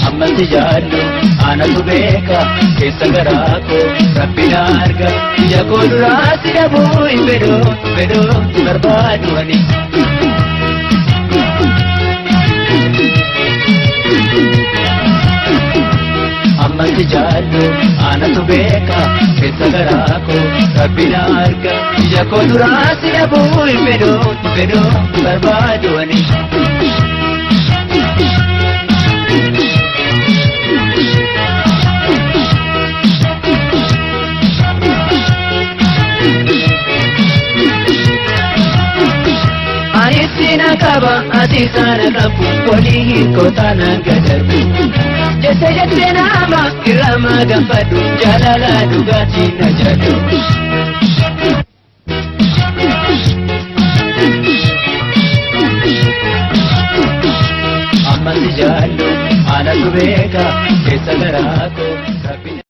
ammatti jaallu anatu beeka keessa garaa koo rabbina arga ija koo duraa si dhabuu hin fedhoo barbaadu ani ammatti jaallu anatu beeka keessa garaa koo rabbina arga ija koo duraa si dhabuu hin fedhoo barbaadu ani Sina kaba ati sana kapu koli kota nangadaru jete nama kirama gambadu jalala dugati najadu ammatti jaallu anatu beeka keessa garaa koo